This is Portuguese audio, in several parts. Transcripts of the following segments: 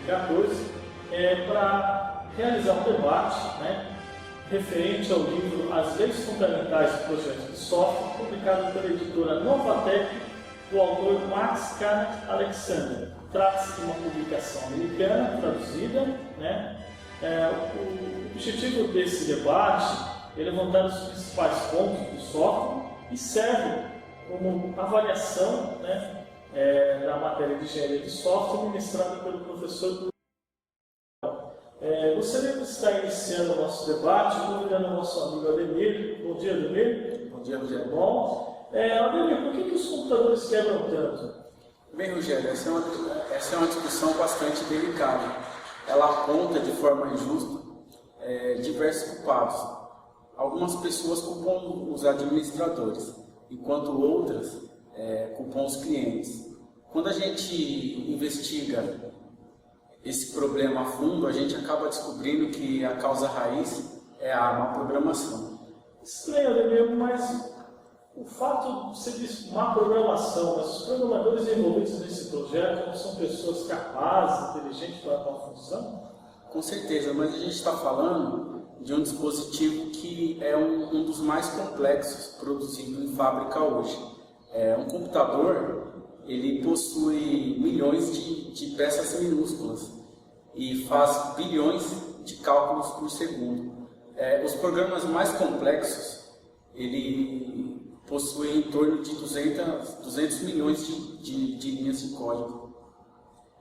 2014, para realizar um debate, né, referente ao livro As Leis Fundamentais do Projeto de Software, publicado pela editora Novatec, do autor Max Kenneth Alexander. Trata-se de uma publicação americana, traduzida, né? O objetivo desse debate é levantar os principais pontos do software e serve como avaliação, né, da matéria de engenharia de software ministrada pelo professor. Gostaria de estar iniciando o nosso debate, convidando o nosso amigo Ademir. Bom dia, Ademir. Bom dia, Rogério. Bom. Ademir, por que os computadores quebram tanto? Bem, Rogério, essa é uma discussão bastante delicada. Ela aponta de forma injusta diversos culpados. Algumas pessoas culpam os administradores, enquanto outras culpam os clientes. Quando a gente investiga esse problema a fundo, a gente acaba descobrindo que a causa raiz é a má programação. Estranho, Ademir, mas o fato de ser má programação, mas os programadores envolvidos nesse projeto não são pessoas capazes, inteligentes para tal função? Com certeza, mas a gente está falando de um dispositivo que é um dos mais complexos produzido em fábrica hoje. Um computador, ele possui milhões de peças minúsculas e faz bilhões de cálculos por segundo. Os programas mais complexos, ele possui em torno de 200 milhões de linhas de código.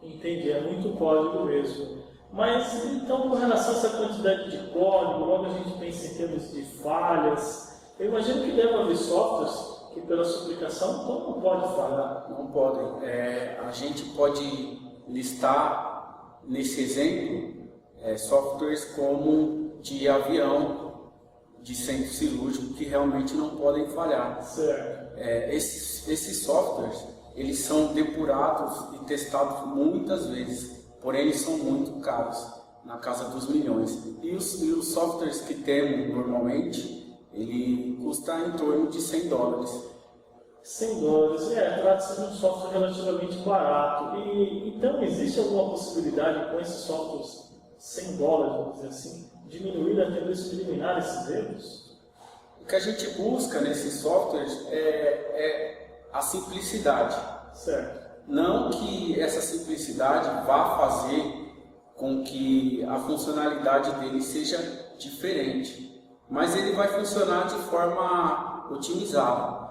Entendi, é muito código mesmo. Mas então, com relação a essa quantidade de código, logo a gente pensa em termos de falhas. Eu imagino que deve haver softwares que pela sua aplicação não pode falhar. Não podem. A gente pode listar nesse exemplo softwares como de avião, de centro cirúrgico, que realmente não podem falhar. Certo. Esses softwares, eles são depurados e testados muitas vezes, porém eles são muito caros, na casa dos milhões. E os softwares que temos normalmente, ele custa em torno de $100. $100, trata-se de um software relativamente barato. Então, existe alguma possibilidade com esses softwares $100, vamos dizer assim, diminuir a tendência de eliminar esses erros? O que a gente busca nesses softwares é a simplicidade. Certo. Não que essa simplicidade vá fazer com que a funcionalidade dele seja diferente, mas ele vai funcionar de forma otimizada.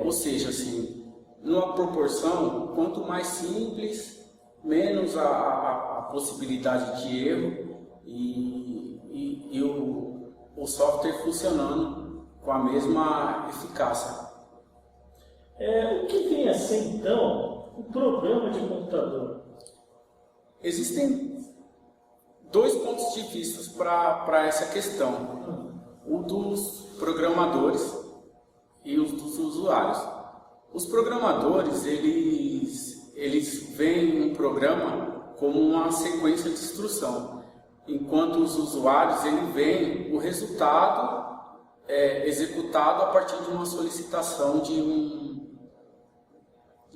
Ou seja, assim, numa proporção, quanto mais simples, menos a possibilidade de erro e o software funcionando com a mesma eficácia. O que vem a ser, então, o programa de computador? Existem dois pontos de vista para essa questão. O dos programadores e os dos usuários. Os programadores, eles veem um programa como uma sequência de instrução, enquanto os usuários, eles veem o resultado executado a partir de uma solicitação de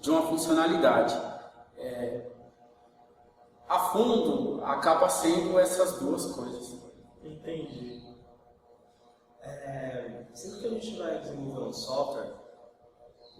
uma funcionalidade. A fundo, acaba sendo essas duas coisas. Entendi. Sempre que a gente vai desenvolver um software,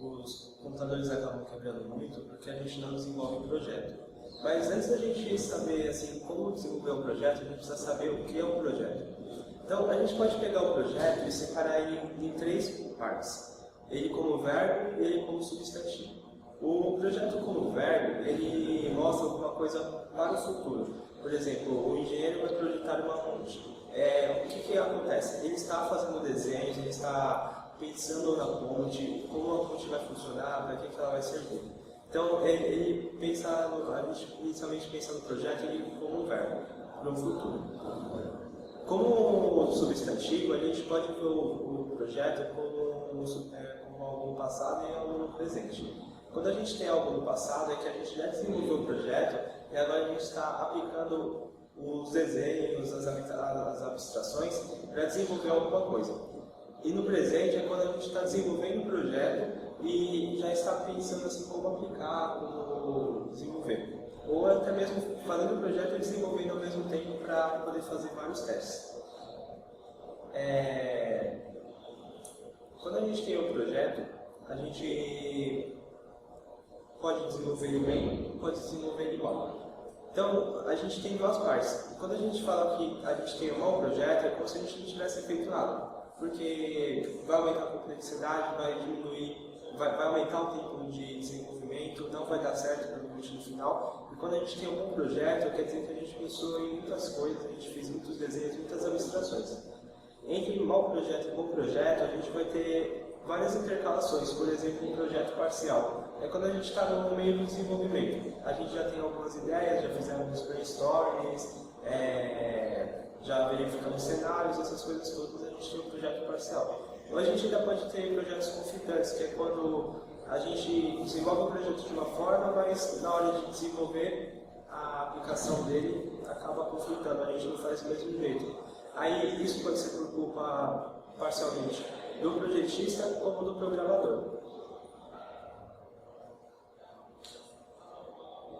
os computadores acabam quebrando muito porque a gente não desenvolve um projeto. Mas antes da gente saber assim, como desenvolver um projeto, a gente precisa saber o que é um projeto. Então, a gente pode pegar o projeto e separar ele em três partes. Ele como verbo e ele como substantivo. O projeto como verbo, ele mostra alguma coisa para o futuro. Por exemplo, o engenheiro vai projetar uma ponte. O que acontece? Ele está fazendo desenhos, ele está pensando na ponte, como a ponte vai funcionar, para que ela vai servir. Então, ele pensa, a gente inicialmente pensa no projeto como um verbo, para o futuro. Como substantivo, a gente pode ver o projeto como algo no passado e algo no presente. Quando a gente tem algo no passado, é que a gente já desenvolveu o projeto e agora a gente está aplicando os desenhos, as abstrações para desenvolver alguma coisa. E no presente é quando a gente está desenvolvendo o projeto e já está pensando assim como aplicar, como desenvolver. ou até mesmo fazendo o projeto e desenvolvendo ao mesmo tempo para poder fazer vários testes. Quando a gente tem um projeto, a gente pode desenvolver ele bem, pode desenvolver ele mal. Então, a gente tem duas partes. Quando a gente fala que a gente tem um mau projeto, é como se a gente não tivesse feito nada. Porque vai aumentar a complexidade, vai diminuir, vai aumentar o tempo de desenvolvimento, não vai dar certo provavelmente no final. E quando a gente tem um bom projeto, quer dizer que a gente pensou em muitas coisas, a gente fez muitos desenhos, muitas abstrações. Entre mau projeto e bom projeto, a gente vai ter várias intercalações, por exemplo, um projeto parcial. É quando a gente está no meio do desenvolvimento. A gente já tem algumas ideias, já fizemos brainstormings, já verificamos cenários, essas coisas todas, a gente tem um projeto parcial. Ou a gente ainda pode ter projetos conflitantes, que é quando a gente desenvolve o projeto de uma forma, mas na hora de desenvolver a aplicação dele acaba conflitando, a gente não faz do mesmo jeito. Aí isso pode ser por culpa parcialmente do projetista como do programador.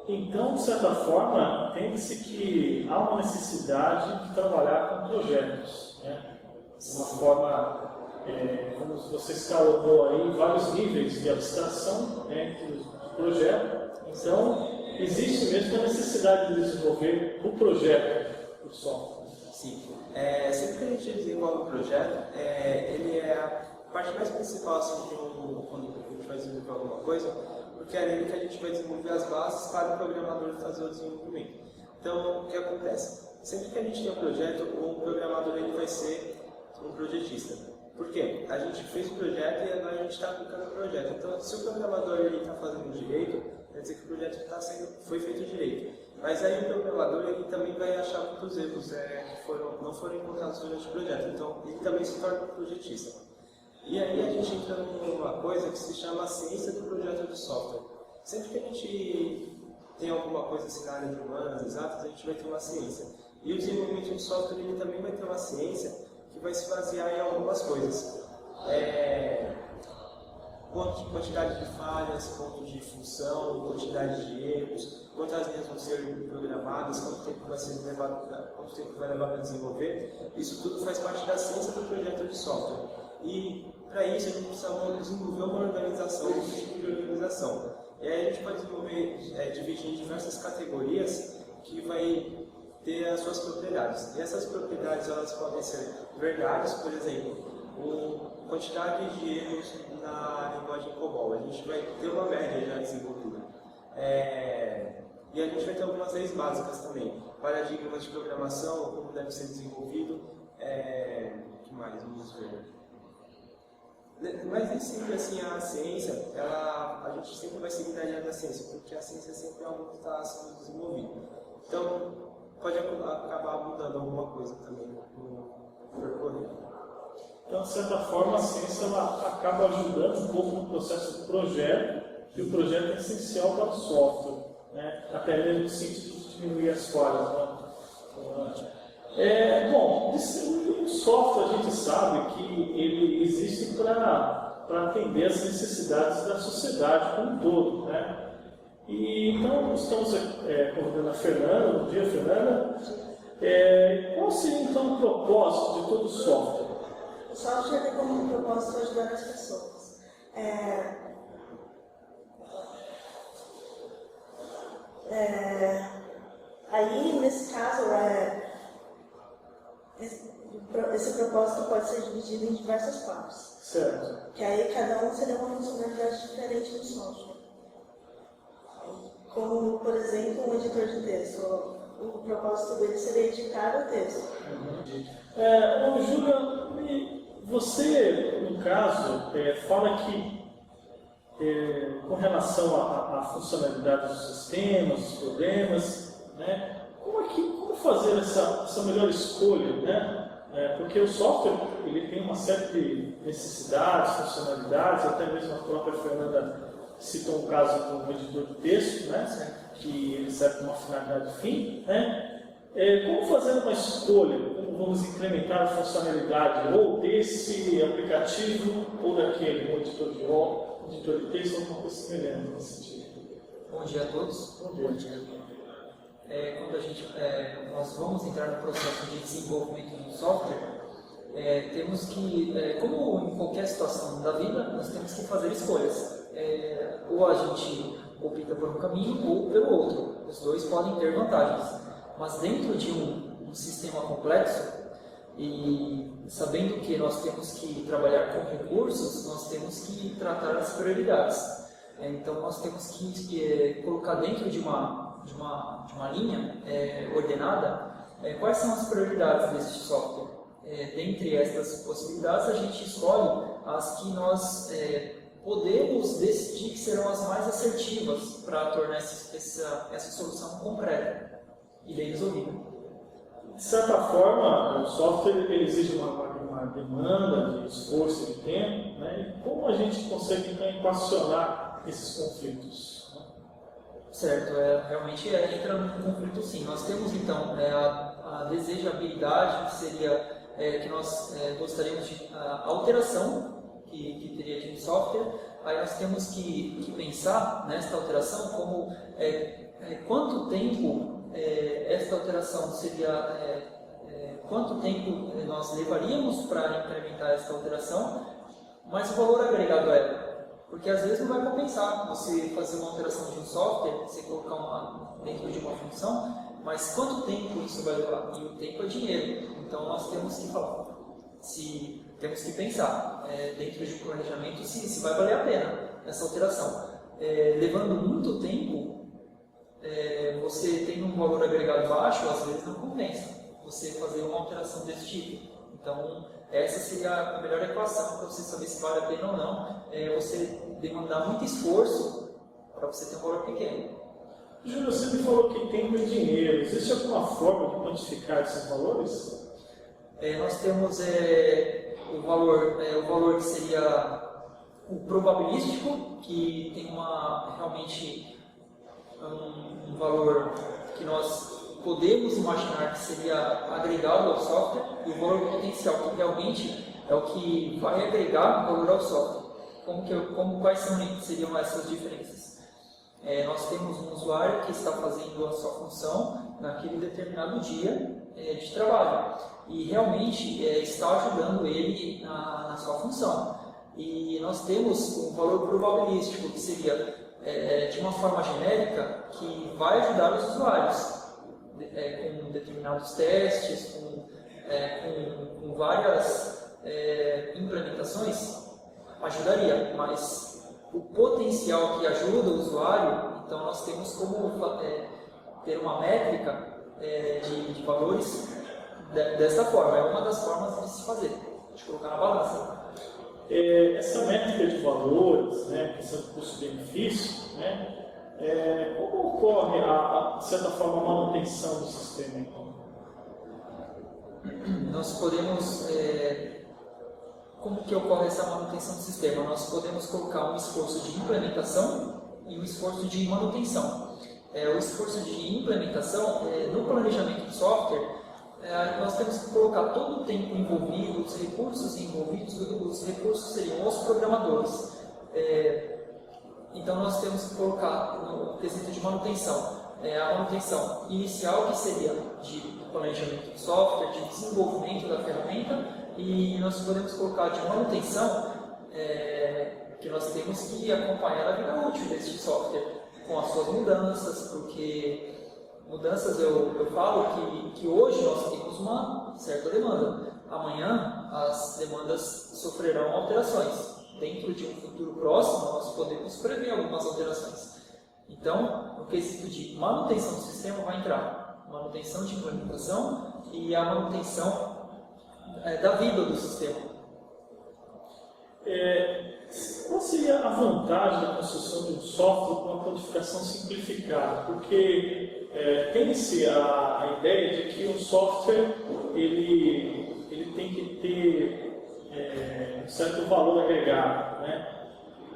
Então, de certa forma, entende-se que há uma necessidade de trabalhar com projetos, né? De uma forma, como você escalou aí, vários níveis de abstração entre os projetos. Então, existe mesmo a necessidade de desenvolver o projeto, o software. Sim. Sempre que a gente desenvolve um projeto, ele é a parte mais principal assim, quando a gente vai desenvolver alguma coisa, porque é nele que a gente vai desenvolver as bases para o programador fazer o desenvolvimento. Então, o que acontece? Sempre que a gente tem um projeto, o programador ele vai ser um projetista. Por quê? A gente fez o projeto e agora a gente está aplicando o projeto. Então, se o programador está fazendo direito, quer dizer que o projeto foi feito direito. Mas aí o programador ele também vai achar muitos erros que não foram encontrados durante o projeto. Então, ele também se torna um projetista. E aí a gente entra numa coisa que se chama ciência do projeto de software. Sempre que a gente tem alguma coisa assim na área de humanas, exatas, a gente vai ter uma ciência. E o desenvolvimento de software ele também vai ter uma ciência que vai se basear em algumas coisas. Quantidade de falhas, ponto de função, quantidade de erros, quantas linhas vão ser programadas, quanto tempo vai levar para desenvolver. Isso tudo faz parte da ciência do projeto de software. E para isso a gente precisa desenvolver uma organização, um tipo de organização. E aí a gente pode dividir em diversas categorias que vai ter as suas propriedades. E essas propriedades elas podem ser verdades, por exemplo, quantidade de erros na linguagem COBOL. A gente vai ter uma média já desenvolvida. E a gente vai ter algumas leis básicas também. Paradigmas de programação, como deve ser desenvolvido. O que mais? Vamos ver. Mas nem sempre assim, a ciência, a gente sempre vai seguir na linha da ciência, porque a ciência sempre é algo que está sendo desenvolvido. Então, pode acabar mudando alguma coisa também no percorrer. Então, de certa forma, a ciência ela acaba ajudando um pouco no processo do projeto, e o projeto é essencial para o software, né? Até mesmo no sentido de diminuir as falhas. Né? Bom, o software a gente sabe que ele existe para atender as necessidades da sociedade como um todo. Né? E, então, estamos convidando a Fernanda. Bom dia, Fernanda. Qual seria, então, o propósito de todo o software? O software tem como propósito ajudar as pessoas. Aí, nesse caso, esse propósito pode ser dividido em diversas partes. Certo. Que aí cada um seria uma funcionalidade diferente do software. Como, por exemplo, um editor de texto. O propósito dele seria editar o texto. Júlia, você, no caso, fala que com relação à funcionalidade dos sistemas, dos problemas, né, como fazer essa melhor escolha, né? Porque o software ele tem uma série de necessidades, funcionalidades, até mesmo a própria Fernanda citou um caso com um editor de texto, né, que ele serve para uma finalidade fim, né? Como fazer uma escolha? Como vamos incrementar a funcionalidade ou desse aplicativo ou daquele, um editor de texto, alguma coisa semelhante nesse sentido? Bom dia a todos. Bom dia. nós vamos entrar no processo de desenvolvimento de um software, temos que, como em qualquer situação da vida, nós temos que fazer escolhas. Ou a gente opta por um caminho ou pelo outro. Os dois podem ter vantagens. Mas dentro de um sistema complexo, e sabendo que nós temos que trabalhar com recursos, nós temos que tratar as prioridades. Então nós temos que colocar dentro de uma linha ordenada quais são as prioridades deste software. Dentre estas possibilidades, a gente escolhe as que nós podemos decidir que serão as mais assertivas para tornar essa solução concreta e bem resolvida. De certa forma, o software ele exige uma demanda de esforço e de tempo, né? E como a gente consegue então equacionar esses conflitos? Né? Certo, realmente entra num conflito sim. Nós temos então a desejabilidade, que seria que nós gostaríamos de alteração que teria de um software. Aí nós temos que pensar nesta alteração como quanto tempo esta alteração seria, quanto tempo nós levaríamos para implementar esta alteração, mas o valor agregado a ela. Porque às vezes não vai compensar você fazer uma alteração de um software, você colocar dentro de uma função, mas quanto tempo isso vai levar? E o tempo é dinheiro. Então nós temos que falar, temos que pensar dentro de um planejamento se vai valer a pena essa alteração. Levando muito tempo, você tem um valor agregado baixo, às vezes não compensa você fazer uma alteração desse tipo. Então, essa seria a melhor equação para você saber se vale a pena ou não. Você demandar muito esforço para você ter um valor pequeno. Júlio, você me falou que tempo e dinheiro. Existe alguma forma de quantificar esses valores? Nós temos o valor que seria o probabilístico, que tem realmente um valor que nós podemos imaginar que seria agregado ao software, e o valor potencial, que realmente é o que vai agregar valor ao software. Quais seriam essas diferenças? Nós temos um usuário que está fazendo a sua função naquele determinado dia de trabalho e realmente está ajudando ele na sua função. E nós temos um valor probabilístico, que seria de uma forma genérica, que vai ajudar os usuários com determinados testes, com várias implementações, ajudaria, mas o potencial que ajuda o usuário, então nós temos como ter uma métrica de valores dessa forma. É uma das formas de se fazer, de colocar na balança. Essa métrica de valores, né, questão de custo-benefício, né, como ocorre, de certa forma, a manutenção do sistema? Então? Nós podemos... como que ocorre essa manutenção do sistema? Nós podemos colocar um esforço de implementação e um esforço de manutenção. O esforço de implementação, no planejamento do software, nós temos que colocar todo o tempo envolvido, os recursos envolvidos, os recursos seriam os programadores. Então nós temos que colocar no quesito de manutenção, a manutenção inicial, que seria de planejamento do software, de desenvolvimento da ferramenta, e nós podemos colocar de manutenção, que nós temos que acompanhar a vida útil deste software, com as suas mudanças, porque mudanças eu falo que hoje nós temos uma certa demanda, amanhã as demandas sofrerão alterações. Dentro de um futuro próximo, nós podemos prever algumas alterações. Então, no quesito de manutenção do sistema vai entrar manutenção de implementação e a manutenção da vida do sistema. Qual seria a vantagem da construção de um software com uma codificação simplificada? Porque tem-se a ideia de que um software ele tem que ter um certo valor agregado, né?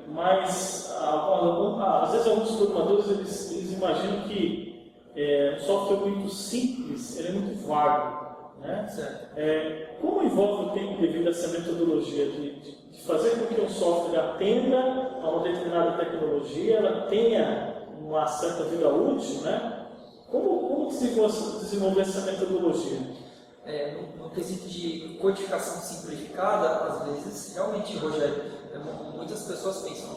Mas às vezes alguns programadores eles imaginam que um software muito simples ele é muito vago, né? Como envolve o tempo devido a essa metodologia de fazer com que um software atenda a uma determinada tecnologia, ela tenha uma certa vida útil, né? Como Como que se desenvolveu essa metodologia? No quesito de codificação simplificada, às vezes, realmente, Rogério, muitas pessoas pensam,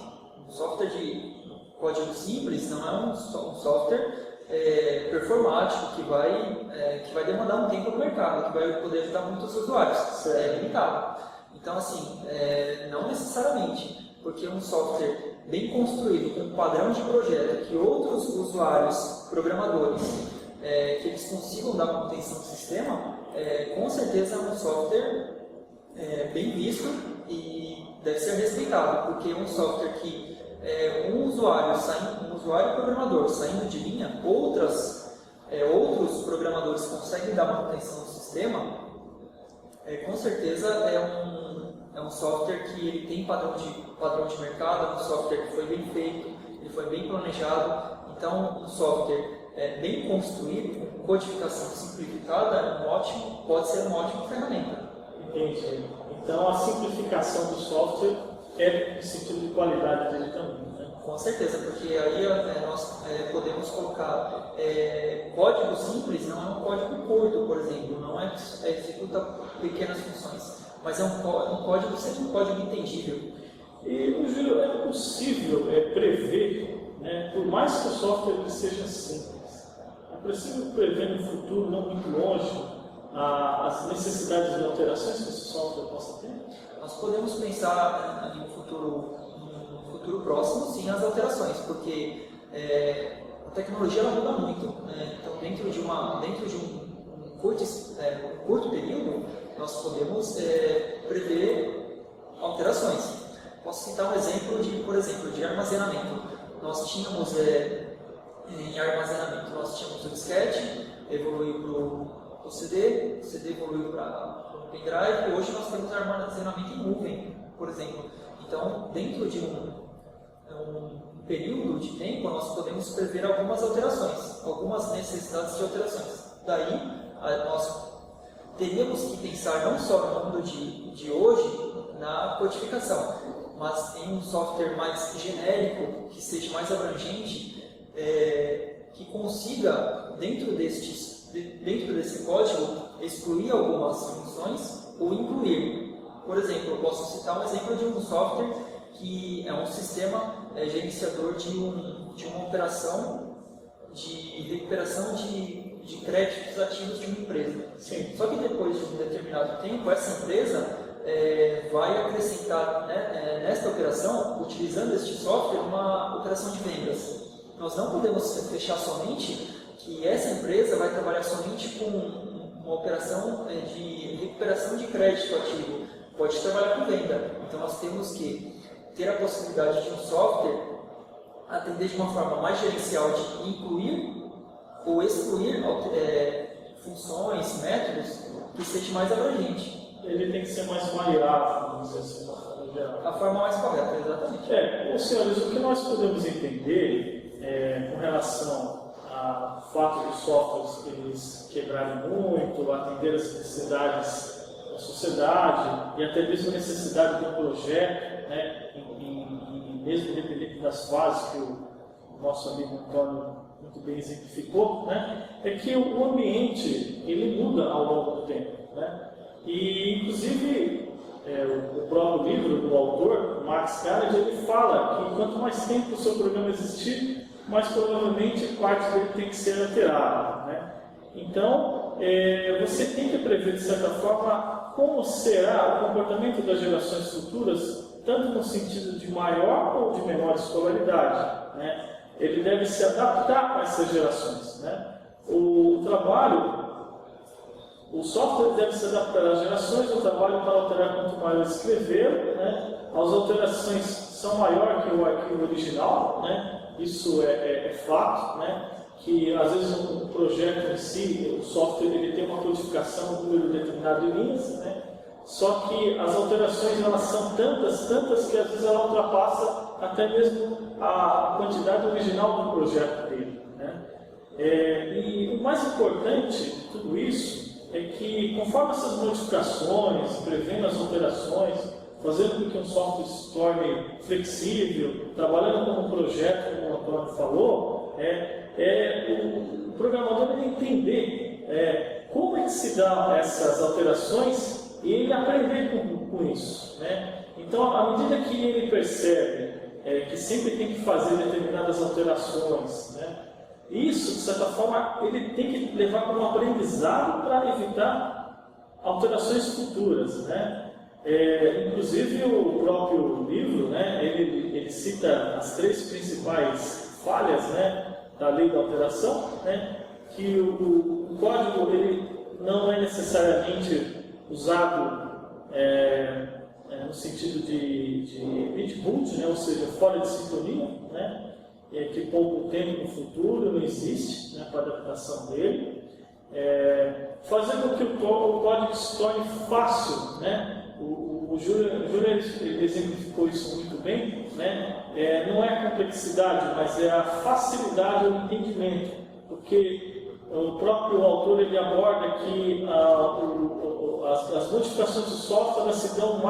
um software de código simples não é um software performático que vai demandar um tempo no mercado, que vai poder ajudar muitos usuários. Certo. É limitado. Então, assim, não necessariamente, porque um software bem construído, com um padrão de projeto, que outros usuários, programadores, que eles consigam dar manutenção do sistema, com certeza é um software bem visto e deve ser respeitado, porque um software que um usuário programador saindo de linha, outros programadores conseguem dar manutenção do sistema, com certeza é um software que ele tem padrão de mercado, um software que foi bem feito, ele foi bem planejado. Então, um software bem construído, com codificação simplificada, pode ser uma ótima ferramenta. Entendi. Então, a simplificação do software é no sentido de qualidade dele também, né? Com certeza, porque aí nós podemos colocar código simples, não é um código curto, por exemplo, não executa pequenas funções, mas é um código, sempre um código entendível. E, Júlio, é possível prever, né, por mais que o software ele seja simples, é possível prever no futuro, não muito longe, as necessidades de alterações que esse software possa ter? Nós podemos pensar em um futuro próximo, sim, as alterações, porque a tecnologia ela muda muito, né? Então, dentro de um curto período, nós podemos prever alterações. Posso citar um exemplo por exemplo, de armazenamento. Nós tínhamos em armazenamento, nós tínhamos o disquete, evoluiu para o CD, o CD evoluiu para o pendrive, hoje nós temos armazenamento em nuvem, por exemplo. Então, dentro de um período de tempo, nós podemos prever algumas alterações, algumas necessidades de alterações. Daí, nós teríamos que pensar não só no mundo de hoje, na codificação, mas em um software mais genérico, que seja mais abrangente, que consiga, dentro desse código, excluir algumas funções ou incluir. Por exemplo, eu posso citar um exemplo de um software que é um sistema gerenciador de uma operação de recuperação de créditos ativos de uma empresa. Sim. Só que depois de um determinado tempo, essa empresa vai acrescentar, né, nesta operação, utilizando este software, uma operação de vendas. Nós não podemos fechar somente que essa empresa vai trabalhar somente com uma operação de recuperação de crédito ativo. Pode trabalhar com venda. Então nós temos que ter a possibilidade de um software atender de uma forma mais gerencial de incluir ou excluir funções, métodos que seja mais abrangente. Ele tem que ser mais maleável, vamos dizer assim, de uma forma geral. A forma mais correta, exatamente. Senhores, o que nós podemos entender com relação ao fato dos softwares eles quebrarem muito, atender as necessidades da sociedade e até mesmo a necessidade de um projeto, né, mesmo independente das fases que o nosso amigo Antônio muito bem exemplificou, né, é que o ambiente ele muda ao longo do tempo, né? E inclusive o próprio livro do autor, Max Kalisch, ele fala que quanto mais tempo o seu programa existir, mais provavelmente parte dele tem que ser alterada, né? Então você tem que prever de certa forma como será o comportamento das gerações futuras, tanto no sentido de maior ou de menor escolaridade, né? Ele deve se adaptar a essas gerações, né? O software deve se adaptar às gerações, o trabalho para alterar quanto maior escrever, né? As alterações são maiores que o arquivo original, né? Isso é fato, né? Que às vezes um projeto em si, o software ele tem uma codificação de um número determinado de linhas, né? Só que as alterações elas são tantas que às vezes ela ultrapassa até mesmo a quantidade original do projeto dele, né? E o mais importante de tudo isso é que, conforme essas modificações, prevendo as alterações, fazendo com que um software se torne flexível, trabalhando como um projeto, como o Antônio falou, o programador ele entender como é que se dão essas alterações e ele aprender com isso, né? Então, à medida que ele percebe que sempre tem que fazer determinadas alterações, né? Isso, de certa forma, ele tem que levar como aprendizado para evitar alterações futuras, né? Inclusive, o próprio livro, né, ele cita as 3 principais falhas, né, da lei da alteração, né, que o código ele não é necessariamente usado no sentido de bit boot, né, ou seja, fora de sintonia, né, que pouco tempo no futuro não existe, né, para adaptação dele. Fazer com que o código se torne fácil, né? O Júnior exemplificou isso muito bem, né? Não é a complexidade, mas é a facilidade ao entendimento, porque o próprio autor ele aborda que as modificações do software se dão o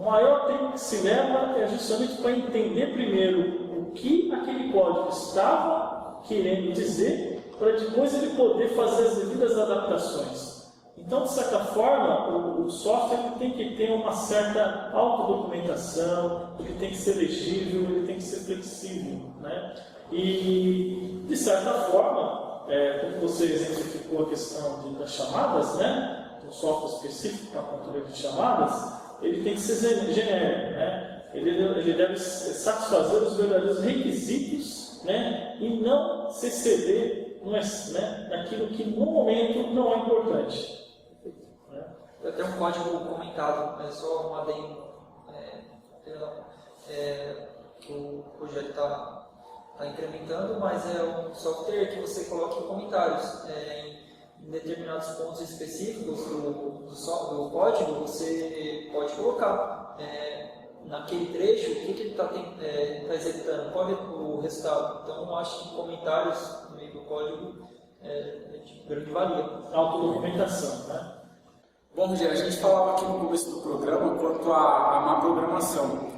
maior tempo que se leva é justamente para entender primeiro o que aquele código estava querendo dizer, para depois ele poder fazer as devidas adaptações. Então, de certa forma, o software tem que ter uma certa autodocumentação, ele tem que ser legível, ele tem que ser flexível, né? E, de certa forma, como você exemplificou a questão das chamadas, né? Um software específico para controle de chamadas, ele tem que ser genérico, né? Ele deve satisfazer os verdadeiros requisitos, né? E não se exceder naquilo que no momento não é importante. Eu tenho um código comentado, só um adendo, que o projeto está incrementando, mas é um software que você coloca em comentários. Em determinados pontos específicos do código, você pode colocar naquele trecho o que ele está executando, qual é o resultado. Então, eu acho que comentários no meio do código de grande valia. Autodocumentação, né? Bom, Rogério, a gente falava aqui no começo do programa quanto à má programação,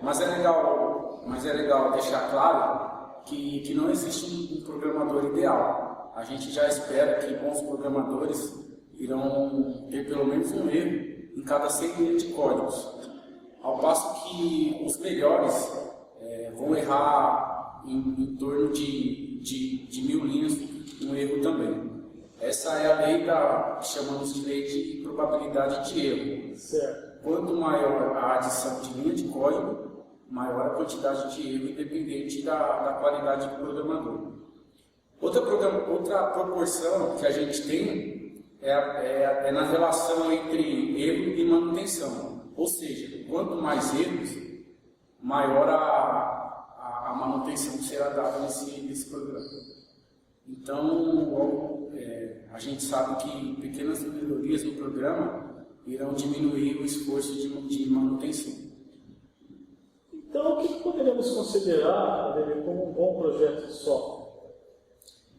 mas é legal deixar claro que não existe um programador ideal. A gente já espera que bons programadores irão ter pelo menos um erro em cada 100 linhas de códigos, ao passo que os melhores vão errar em torno de 1000 linhas, um erro também. Essa é a lei que chamamos de lei de probabilidade de erro. Certo. Quanto maior a adição de linha de código, maior a quantidade de erro, independente da qualidade do programador. Outra proporção que a gente tem é na relação entre erro e manutenção. Ou seja, quanto mais erros, maior a manutenção que será dada nesse programa. Então, a gente sabe que pequenas melhorias no programa irão diminuir o esforço de manutenção. Então, o que poderíamos considerar como um bom projeto de software?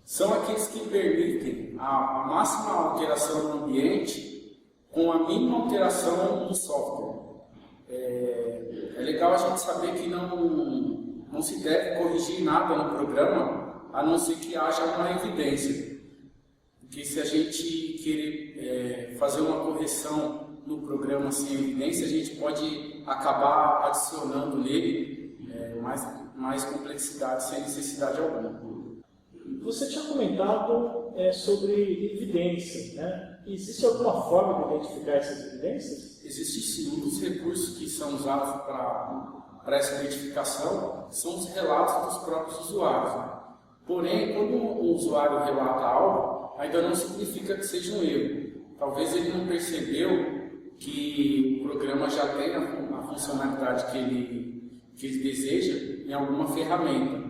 São aqueles que permitem a máxima alteração no ambiente com a mínima alteração no software. É legal a gente saber que não se deve corrigir nada no programa, a não ser que haja uma evidência. Porque se a gente querer fazer uma correção no programa sem evidência, a gente pode acabar adicionando nele mais complexidade sem necessidade alguma. Você tinha comentado sobre evidência, né? Existe alguma forma de identificar essas evidências? Existe sim. Um dos recursos que são usados para essa identificação são os relatos dos próprios usuários, né? Porém, quando um usuário relata algo, ainda não significa que seja um erro. Talvez ele não percebeu que o programa já tem a funcionalidade que ele deseja em alguma ferramenta.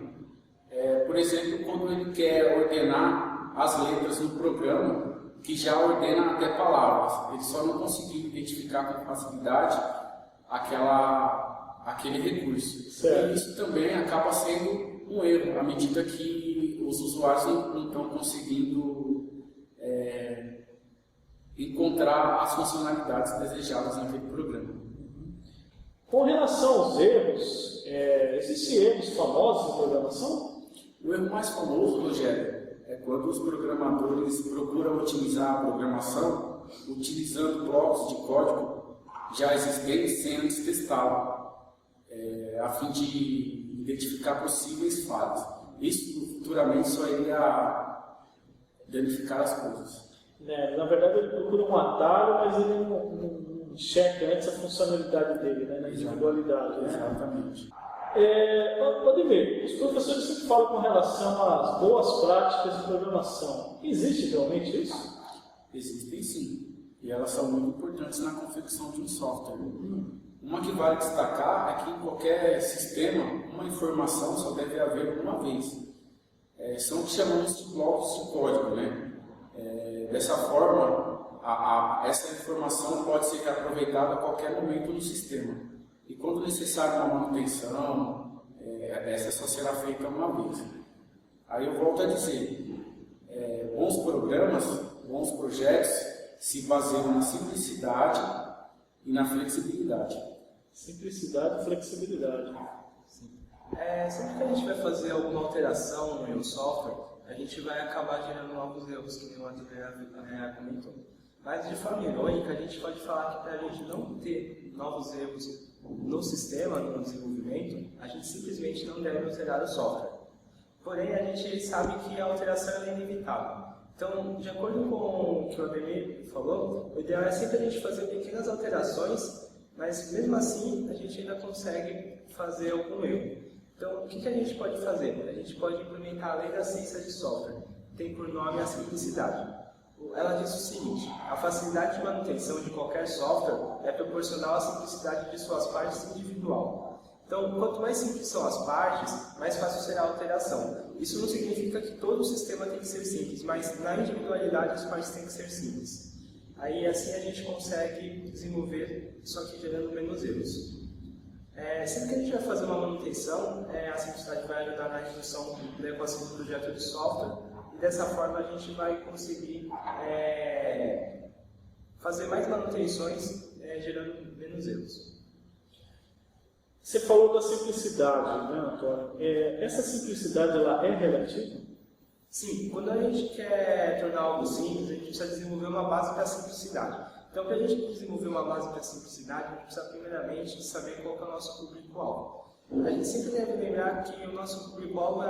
Por exemplo, quando ele quer ordenar as letras no programa, que já ordena até palavras, ele só não conseguiu identificar com facilidade aquele recurso. Certo. E isso também acaba sendo um erro, à medida que os usuários não estão conseguindo encontrar as funcionalidades desejadas naquele programa. Com relação aos erros, existem erros famosos em programação? O erro mais famoso, Rogério, é quando os programadores procuram otimizar a programação utilizando blocos de código já existentes sem antes testá-lo, a fim de identificar possíveis falhas. Isso futuramente só iria danificar as coisas. Na verdade, ele procura um atalho, mas ele não checa antes a funcionalidade dele, né, na individualidade. Né? Exatamente. Pode ver, os professores sempre falam com relação às boas práticas de programação. Existe realmente isso? Existem sim, e elas são muito importantes na confecção de um software. Uma que vale destacar é que em qualquer sistema, uma informação só deve haver uma vez. São o que chamamos de blocos de código, né? Dessa forma, essa informação pode ser reaproveitada a qualquer momento no sistema. E quando necessário uma manutenção, essa só será feita uma vez. Aí eu volto a dizer, bons programas, bons projetos se baseiam na simplicidade e na flexibilidade. Simplicidade e flexibilidade. Sempre que a gente vai fazer alguma alteração em um software, a gente vai acabar gerando novos erros, que nem o André comentou. Mas de forma irônica, a gente pode falar que para a gente não ter novos erros no sistema, no desenvolvimento, a gente simplesmente não deve alterar o software. Porém, a gente sabe que a alteração é inevitável. Então, de acordo com o que o Ademir falou, o ideal é sempre a gente fazer pequenas alterações, mas mesmo assim a gente ainda consegue fazer algum erro. Então, o que a gente pode fazer? A gente pode implementar a lei da ciência de software, tem por nome a simplicidade. Ela diz o seguinte: a facilidade de manutenção de qualquer software é proporcional à simplicidade de suas partes individual. Então, quanto mais simples são as partes, mais fácil será a alteração. Isso não significa que todo o sistema tem que ser simples, mas na individualidade as partes têm que ser simples. Aí assim a gente consegue desenvolver, só que gerando menos erros. Sempre que a gente vai fazer uma manutenção, a simplicidade vai ajudar na redução da equação do projeto de software, e dessa forma a gente vai conseguir fazer mais manutenções, gerando menos erros. Você falou da simplicidade, né, Antônio? Essa simplicidade ela é relativa? Sim, quando a gente quer tornar algo simples, a gente precisa desenvolver uma base para a simplicidade. Então, para a gente desenvolver uma base para a simplicidade, a gente precisa primeiramente saber qual é o nosso público-alvo. A gente sempre deve lembrar que o nosso público-alvo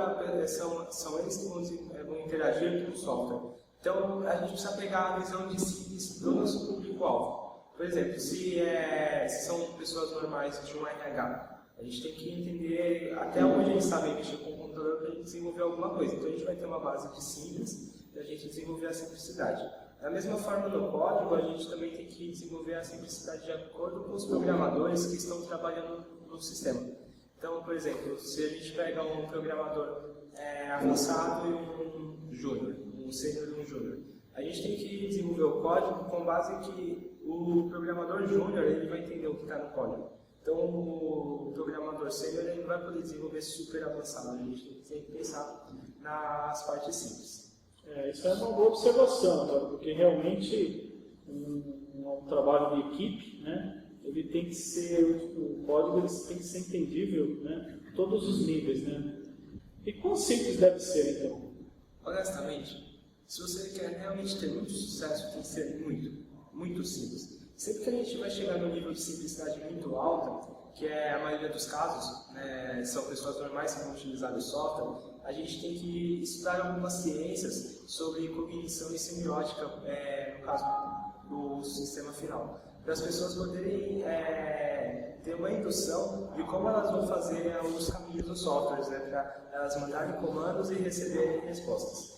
são eles que vão interagir com o software. Então, a gente precisa pegar a visão de simples do nosso público-alvo. Por exemplo, se são pessoas normais de um RH, a gente tem que entender até onde eles sabem mexer com o computador para a gente desenvolver alguma coisa. Então, a gente vai ter uma base de simples para a gente desenvolver a simplicidade. Da mesma forma, no código, a gente também tem que desenvolver a simplicidade de acordo com os programadores que estão trabalhando no sistema. Então, por exemplo, se a gente pega um programador avançado e um júnior, um sênior e um júnior, a gente tem que desenvolver o código com base em que o programador júnior ele vai entender o que está no código. Então, o programador sênior ele não vai poder desenvolver super avançado. A gente tem que sempre pensar nas partes simples. Isso é uma boa observação, cara, porque realmente um trabalho de equipe, né, ele tem que ser, o código ele tem que ser entendível, né, em todos os níveis, né. E quão simples deve ser, então? Honestamente, se você quer realmente ter muito sucesso, tem que ser muito simples. Sempre que a gente vai chegar num nível de simplicidade muito alta, que é a maioria dos casos, né, são pessoas normais que vão utilizar o software, a gente tem que estudar algumas ciências sobre cognição e semiótica, no caso do sistema final, para as pessoas poderem ter uma indução de como elas vão fazer os caminhos dos softwares, né, para elas mandarem comandos e receberem respostas.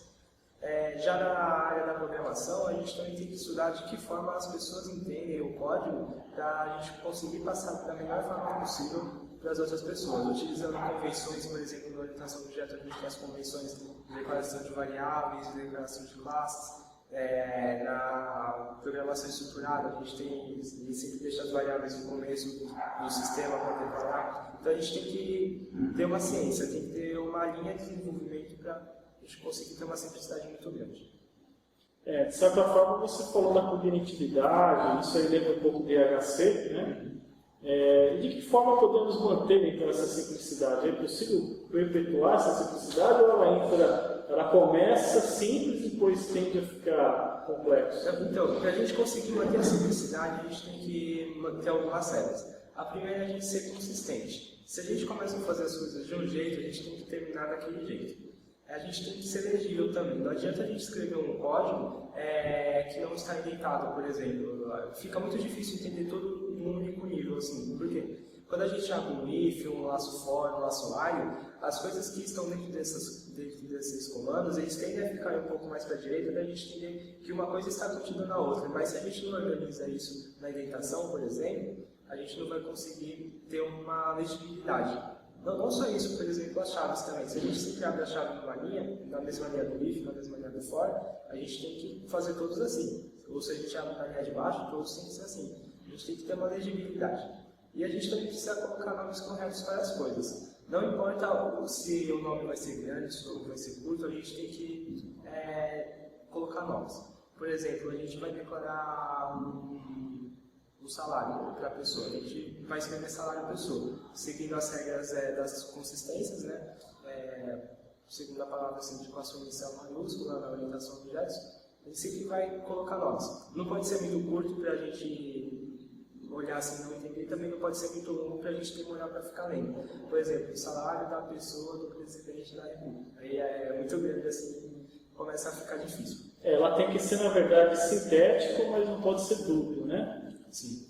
Já na área da programação, a gente também tem que estudar de que forma as pessoas entendem o código para a gente conseguir passar da melhor forma possível para as outras pessoas, utilizando convenções, por exemplo, na orientação do objeto, a gente tem as convenções de declaração de variáveis, de declaração de classes. Na programação estruturada, a gente sempre deixa as variáveis no começo do sistema para declarar. Então, a gente tem que ter uma ciência, tem que ter uma linha de desenvolvimento para a gente conseguir ter uma simplicidade muito grande. De certa forma, você falou da cognitividade, isso aí lembra um pouco de HC, né? De que forma podemos manter então essa simplicidade? É possível perpetuar essa simplicidade ou ela começa simples e depois tende a ficar complexa? Então, para a gente conseguir manter a simplicidade, a gente tem que manter algumas regras. A primeira é a gente ser consistente. Se a gente começa a fazer as coisas de um jeito, a gente tem que terminar daquele jeito. A gente tem que ser legível também. Não adianta a gente escrever um código que não está indentado, por exemplo. Fica muito difícil entender todo num único nível, assim. Por quê? Quando a gente abre um if, um laço for, um laço while, as coisas que estão dentro desses comandos, eles tendem a ficar um pouco mais para a direita para a gente entender que uma coisa está contida na outra. Mas se a gente não organiza isso na indentação, por exemplo, a gente não vai conseguir ter uma legibilidade. Não só isso, por exemplo, as chaves também. Se a gente sempre abre a chave numa linha, na mesma linha do if, na mesma linha do for, a gente tem que fazer todos assim. Ou se a gente abre na linha de baixo, todos têm que ser assim. A gente tem que ter uma legibilidade. E a gente também precisa colocar nomes corretos para as coisas. Não importa se o nome vai ser grande, se o nome vai ser curto, a gente tem que colocar nomes. Por exemplo, a gente vai declarar um salário para a pessoa. A gente vai escrever salário para a pessoa, seguindo as regras das consistências, né? Segundo a palavra assim, com a sua inicial maiúscula, na orientação a objetos, a gente sempre vai colocar nomes. Não pode ser muito curto para a gente olhar assim e não entender, também não pode ser muito longo para a gente demorar para ficar lendo. Por exemplo, o salário da pessoa do presidente da República. Aí é muito grande assim, começa a ficar difícil. Ela tem que ser, na verdade, sintético, mas não pode ser dúbio, né? Sim.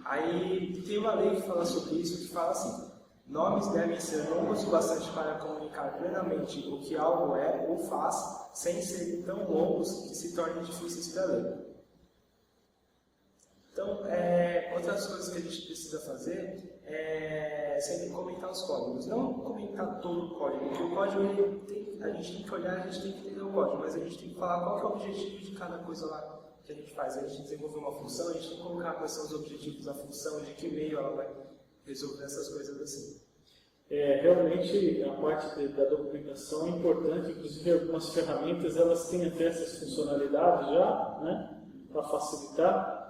Aí tem uma lei que fala sobre isso, que fala assim: nomes devem ser longos o bastante para comunicar plenamente o que algo é ou faz, sem serem tão longos que se tornem difíceis para ler. Então, outras coisas que a gente precisa fazer é sempre comentar os códigos. Não comentar todo o código, porque o código a gente tem que olhar, a gente tem que entender o código, mas a gente tem que falar qual que é o objetivo de cada coisa lá que a gente faz. A gente desenvolve uma função, a gente tem que colocar quais são os objetivos da função, de que meio ela vai resolver essas coisas assim. Realmente a parte da documentação é importante, inclusive algumas ferramentas elas têm até essas funcionalidades já, né, para facilitar.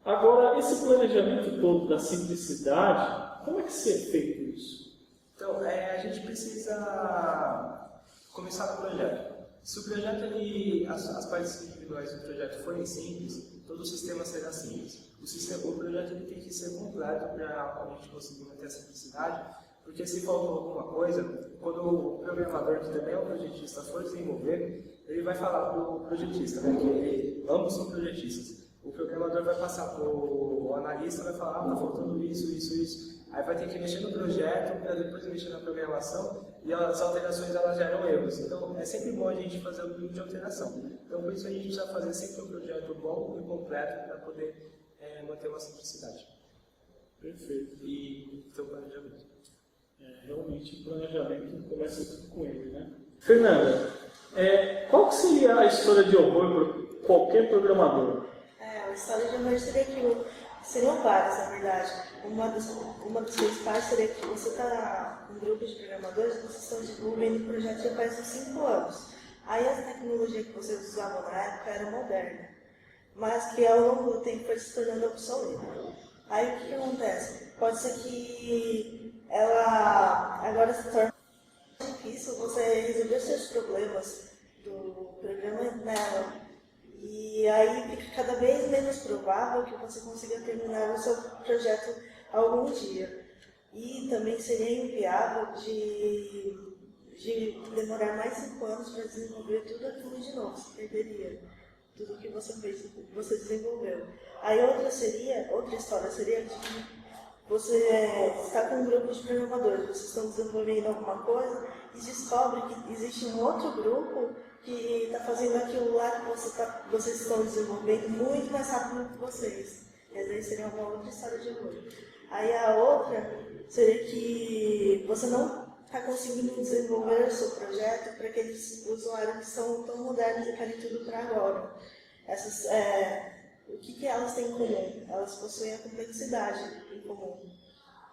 Agora, esse planejamento todo da simplicidade, como é que se é feito isso? Então, a gente precisa começar no projeto. Se o projeto, as partes individuais do projeto forem simples, todo o sistema será simples. O projeto tem que ser completo para a gente conseguir manter a simplicidade, porque se faltou alguma coisa, quando o programador, que também é um projetista, for desenvolver, ele vai falar para o projetista, né, que ambos são projetistas. O programador vai passar para o analista e vai falar: está faltando isso. Aí vai ter que mexer no projeto para depois mexer na programação, e as alterações elas geram erros. Então é sempre bom a gente fazer um tipo de alteração. Então por isso a gente precisa fazer sempre um projeto bom e completo para poder manter uma simplicidade. Perfeito. E ter um planejamento. Realmente o planejamento começa tudo com ele, né? Fernanda, qual que seria a história de horror para qualquer programador? A história de horror seria que seriam várias, na verdade. Uma das principais seria que você está em um grupo de programadores, vocês estão desenvolvendo um projeto já faz uns 5 anos. Aí a tecnologia que vocês usavam na época era moderna, mas que ao longo do tempo foi se tornando obsoleta. Aí o que acontece? Pode ser que ela agora se torne difícil você resolver seus problemas do programa nela. E aí fica cada vez menos provável que você consiga terminar o seu projeto algum dia. E também seria inviável de demorar mais 5 anos para desenvolver tudo aquilo de novo. Você perderia tudo que você fez, que você desenvolveu. Aí outra história seria de você está com um grupo de programadores, vocês estão desenvolvendo alguma coisa e descobre que existe um outro grupo que está fazendo aquilo lá que vocês estão desenvolvendo muito mais rápido que vocês. E às vezes seria uma outra história de horror. Aí a outra seria que você não está conseguindo desenvolver o seu projeto para aqueles usuários que são tão modernos e querem tudo para agora. O que elas têm em comum? Elas possuem a complexidade em comum.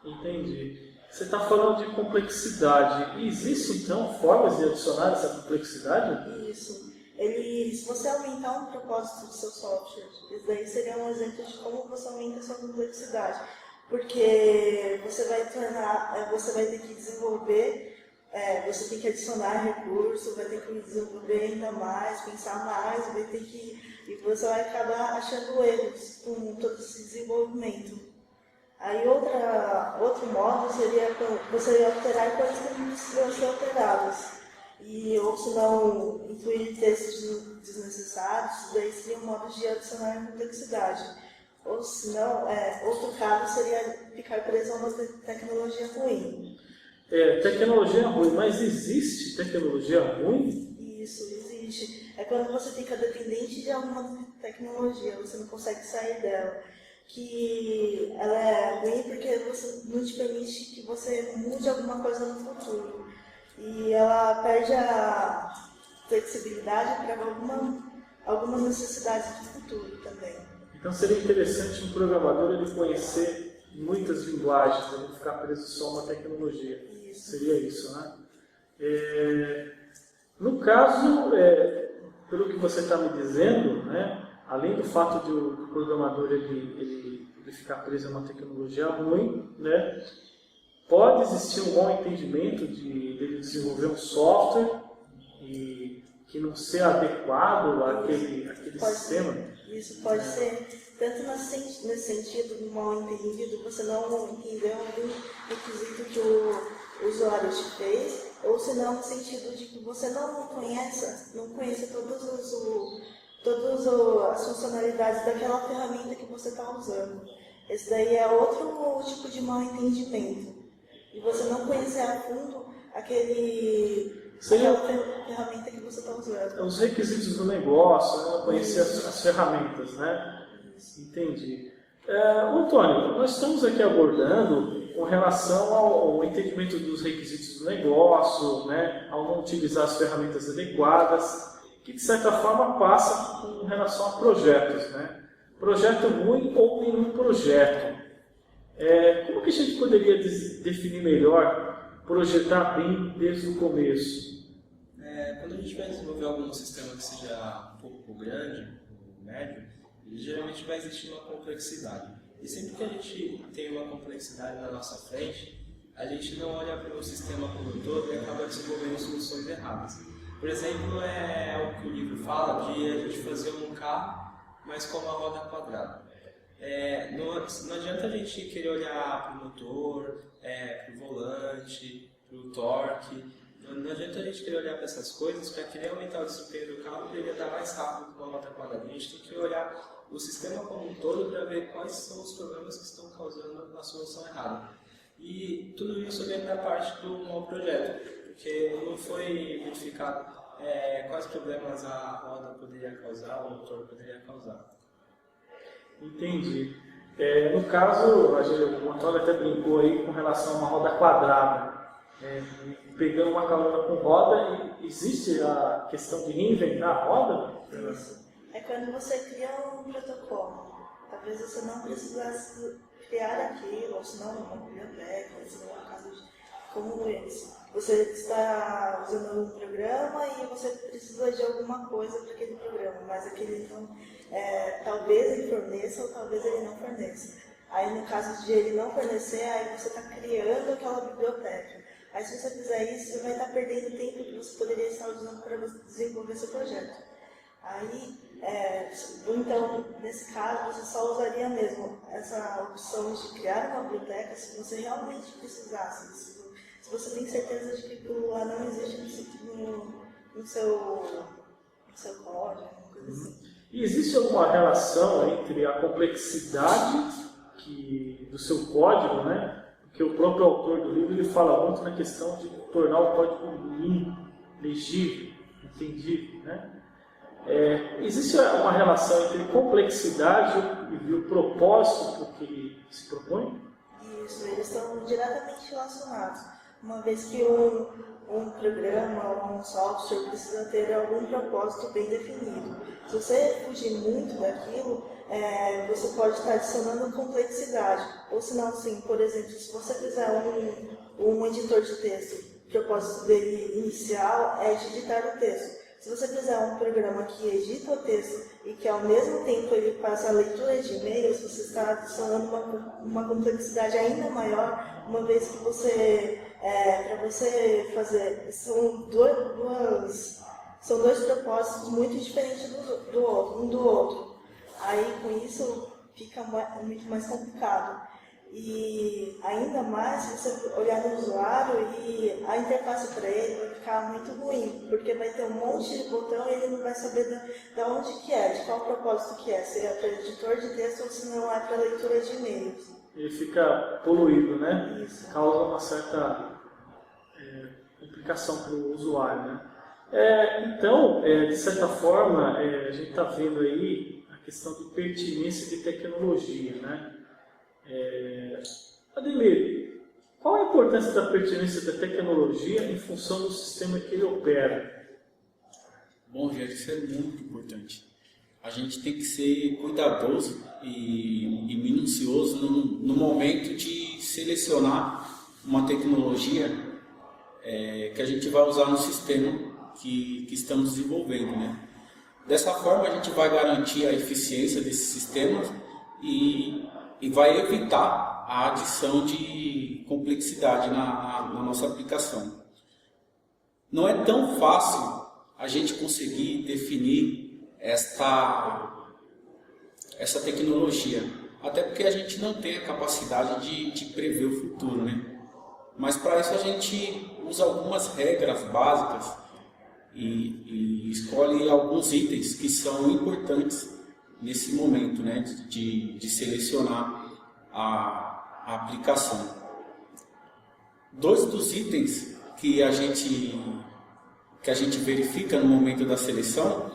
Entendi. Você está falando de complexidade. Existe, então, formas de adicionar essa complexidade? Isso. Se você aumentar um propósito do seu software, isso daí seria um exemplo de como você aumenta a sua complexidade. porque você vai ter que desenvolver, você tem que adicionar recurso, vai ter que desenvolver ainda mais, pensar mais, e você vai acabar achando erros com todo esse desenvolvimento. Aí outro modo seria você alterar coisas que não precisam ser alteradas. Ou se não, incluir textos desnecessários, isso daí seria um modo de adicionar complexidade. Ou se não, outro caso seria ficar preso a uma tecnologia ruim. Tecnologia ruim, mas existe tecnologia ruim? Isso, existe. É quando você fica dependente de alguma tecnologia, você não consegue sair dela. Que ela é ruim porque você não te permite que você mude alguma coisa no futuro. E ela perde a flexibilidade para algumas necessidades do futuro também. Então seria interessante um programador ele conhecer muitas linguagens, para não ficar preso só a uma tecnologia. Isso. Seria isso, né? No caso, pelo que você está me dizendo, né, além do fato de o programador ele ficar preso a uma tecnologia ruim, né, pode existir um bom entendimento dele desenvolver um software que não seja adequado àquele sistema? Isso pode ser tanto nesse sentido do mal entendido, você não entendeu algum requisito que o usuário te fez, ou se não no sentido de que você não conheça todas as funcionalidades daquela ferramenta que você está usando. Esse daí é outro tipo de mal entendimento. E você não conhecer a fundo aquela ferramenta que você está usando. Os requisitos do negócio, né? Conhecer as ferramentas, né? Entendi. Antônio, nós estamos aqui abordando com relação ao entendimento dos requisitos do negócio, né? Ao não utilizar as ferramentas adequadas, que de certa forma passa com relação a projetos, né? Projeto ruim ou nenhum projeto. Como que a gente poderia definir melhor, projetar bem desde o começo? Quando a gente vai desenvolver algum sistema que seja um pouco grande, ou médio, ele geralmente vai existir uma complexidade. E sempre que a gente tem uma complexidade na nossa frente, a gente não olha para o sistema como um todo e acaba desenvolvendo soluções erradas. Por exemplo, é o que o livro fala de a gente fazer um carro, mas com uma roda quadrada. Não adianta a gente querer olhar para o motor, para o volante, para o torque. Não adianta a gente querer olhar para essas coisas para querer aumentar o desempenho do carro e ele andar mais rápido com uma roda quadrada. A gente tem que olhar o sistema como um todo para ver quais são os problemas que estão causando a solução errada. E tudo isso vem da parte do mau projeto, porque não foi identificado quais problemas a roda poderia causar, o motor poderia causar. Entendi. No caso, o Antônio até brincou aí com relação a uma roda quadrada. Pegando uma carona com roda, existe a questão de reinventar a roda? Isso. É quando você cria um protocolo. Talvez você não precisasse criar aquilo, ou se não uma biblioteca, ou se não um caso como esse. Você está usando um programa e você precisa de alguma coisa para aquele programa, mas aquele não, talvez ele forneça ou talvez ele não forneça. Aí no caso de ele não fornecer, aí você está criando aquela biblioteca. Aí se você fizer isso, você vai estar perdendo tempo que você poderia estar usando para desenvolver seu projeto. Aí, então, nesse caso, você só usaria mesmo essa opção de criar uma biblioteca se você realmente precisasse. Se você tem certeza de que aquilo lá não existe no seu código, alguma coisa assim. E existe alguma relação entre a complexidade do seu código, né? Porque o próprio autor do livro ele fala muito na questão de tornar o código limpo, legível, entendível, né? Existe uma relação entre complexidade e o propósito que ele se propõe? Isso, eles estão diretamente relacionados. Uma vez que um programa ou um software precisa ter algum propósito bem definido. Se você fugir muito daquilo, você pode estar adicionando complexidade. Ou se não, assim, por exemplo, se você fizer um editor de texto, o propósito dele inicial é de editar o texto. Se você fizer um programa que edita o texto e que ao mesmo tempo ele faz a leitura de e-mails, você está adicionando uma complexidade ainda maior, uma vez que você, para você fazer, são dois propósitos muito diferentes um do outro. Aí com isso fica muito mais complicado. E ainda mais se você olhar no usuário e a interface para ele vai ficar muito ruim, porque vai ter um monte de botão e ele não vai saber de onde que é, de qual propósito que é, se é para editor de texto ou se não é para leitura de e-mails. Ele fica poluído, né? Isso. Causa uma certa complicação para o usuário, né? Então, de certa forma, a gente está vendo aí a questão de pertinência de tecnologia, né? Ademir, qual a importância da pertinência da tecnologia em função do sistema que ele opera? Bom, gente, isso é muito importante. A gente tem que ser cuidadoso e minucioso no momento de selecionar uma tecnologia que a gente vai usar no sistema que estamos desenvolvendo, né? Dessa forma, a gente vai garantir a eficiência desses sistemas e vai evitar a adição de complexidade na nossa aplicação. Não é tão fácil a gente conseguir definir essa tecnologia, até porque a gente não tem a capacidade de prever o futuro, né? Mas para isso a gente usa algumas regras básicas e escolhe alguns itens que são importantes nesse momento, né, de selecionar a aplicação. Dois dos itens que a gente verifica no momento da seleção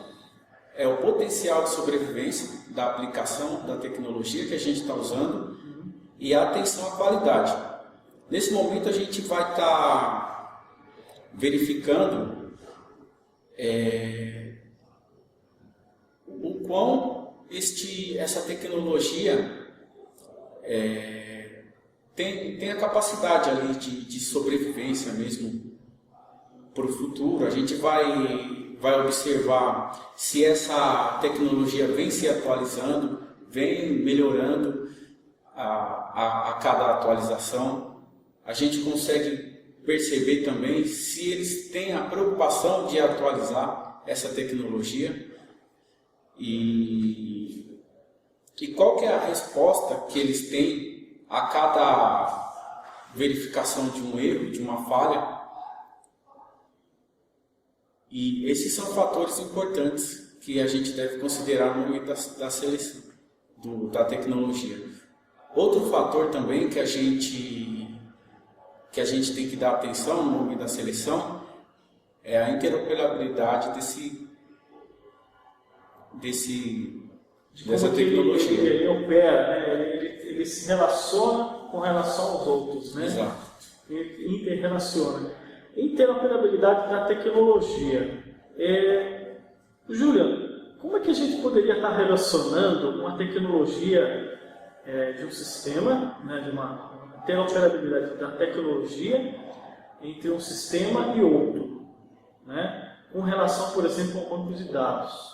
é o potencial de sobrevivência da aplicação, da tecnologia que a gente está usando e a atenção à qualidade. Nesse momento a gente vai estar verificando o quão essa tecnologia tem a capacidade ali de sobrevivência mesmo para o futuro. A gente vai observar se essa tecnologia vem se atualizando, vem melhorando a cada atualização. A gente consegue perceber também se eles têm a preocupação de atualizar essa tecnologia e qual que é a resposta que eles têm a cada verificação de um erro, de uma falha. E esses são fatores importantes que a gente deve considerar no momento da seleção da tecnologia. Outro fator também que a gente tem que dar atenção no momento da seleção é a interoperabilidade dessa tecnologia. Ele opera, né? Ele se relaciona com relação aos outros, né? Exato. Ele interrelaciona. Interoperabilidade da tecnologia. Julian, como é que a gente poderia estar relacionando uma tecnologia de um sistema, né, de uma interoperabilidade da tecnologia entre um sistema e outro, né, com relação, por exemplo, ao banco de dados?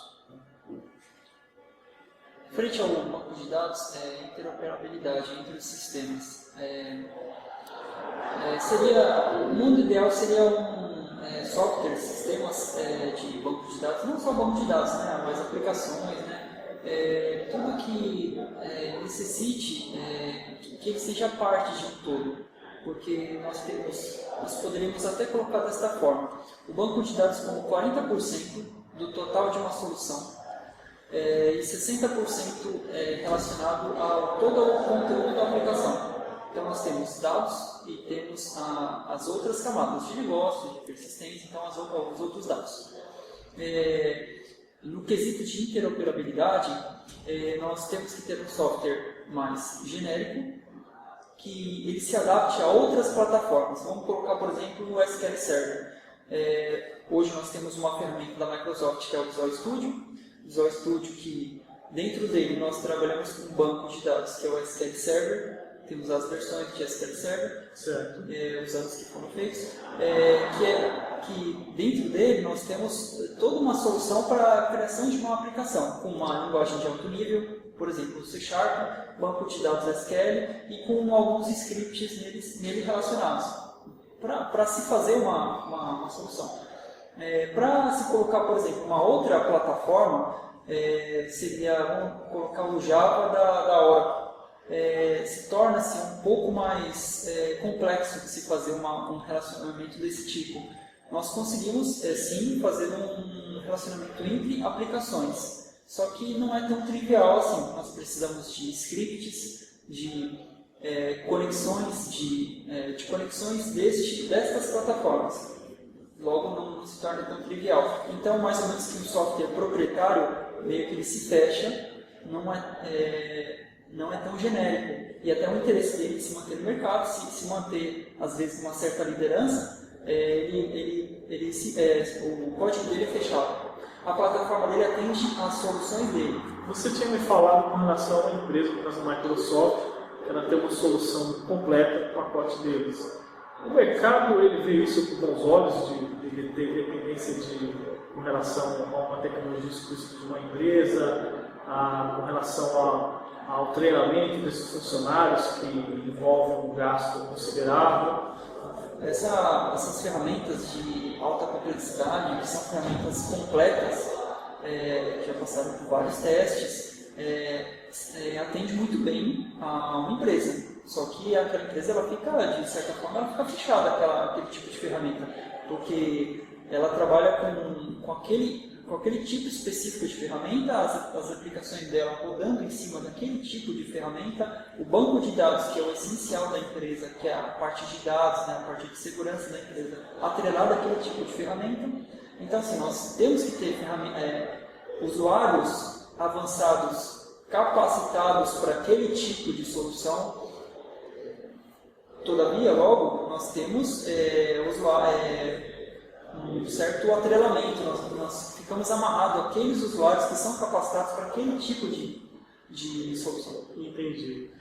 Frente ao banco de dados, interoperabilidade entre os sistemas. O mundo ideal seria software, sistemas de banco de dados, não só banco de dados, né, mas aplicações, né, tudo que necessite que ele seja parte de um todo, porque nós poderíamos até colocar desta forma: o banco de dados como 40% do total de uma solução e 60% relacionado a todo o conteúdo da aplicação. Então nós temos dados e temos as outras camadas de negócio, de persistência, então os outros dados. No quesito de interoperabilidade, nós temos que ter um software mais genérico, que ele se adapte a outras plataformas. Vamos colocar, por exemplo, o SQL Server. Hoje nós temos uma ferramenta da Microsoft que é o Visual Studio. Visual Studio que dentro dele nós trabalhamos com um banco de dados que é o SQL Server. temos as versões de SQL Server, Certo. os anos que foram feitos, que dentro dele nós temos toda uma solução para a criação de uma aplicação, com uma linguagem de alto nível, por exemplo, o C#, banco de dados SQL e com alguns scripts nele relacionados, para se fazer uma solução. Para se colocar, por exemplo, uma outra plataforma, seria, vamos colocar o Java da Oracle. Se torna-se um pouco mais complexo de se fazer um relacionamento desse tipo. Nós conseguimos, sim, fazer um relacionamento entre aplicações, só que não é tão trivial assim. Nós precisamos de scripts, de conexões, de conexões dessas plataformas. Logo, não se torna tão trivial. Então, mais ou menos que um software proprietário, meio que ele se fecha, não é tão genérico. E até o interesse dele de se manter no mercado, se manter, às vezes, uma certa liderança, o código dele é fechado. A plataforma dele atende às soluções dele. Você tinha me falado com relação a uma empresa, como a Microsoft, que ela tem uma solução completa do pacote deles. O mercado ele vê isso com bons olhos, de ter dependência com relação a uma tecnologia específica de uma empresa, com relação ao treinamento desses funcionários, que envolve um gasto considerável. Essas ferramentas de alta complexidade, que são ferramentas completas, que já passaram por vários testes, atende muito bem a uma empresa. Só que aquela empresa, ela fica, de certa forma, ela fica fechada, aquele tipo de ferramenta, porque ela trabalha com aquele tipo específico de ferramenta, as aplicações dela rodando em cima daquele tipo de ferramenta, o banco de dados, que é o essencial da empresa, que é a parte de dados, né, a parte de segurança da empresa, atrelada àquele tipo de ferramenta. Então, assim, nós temos que ter usuários avançados, capacitados para aquele tipo de solução. Todavia, logo, nós temos um certo atrelamento, nós ficamos amarrados àqueles usuários que são capacitados para aquele tipo de solução. Entendi.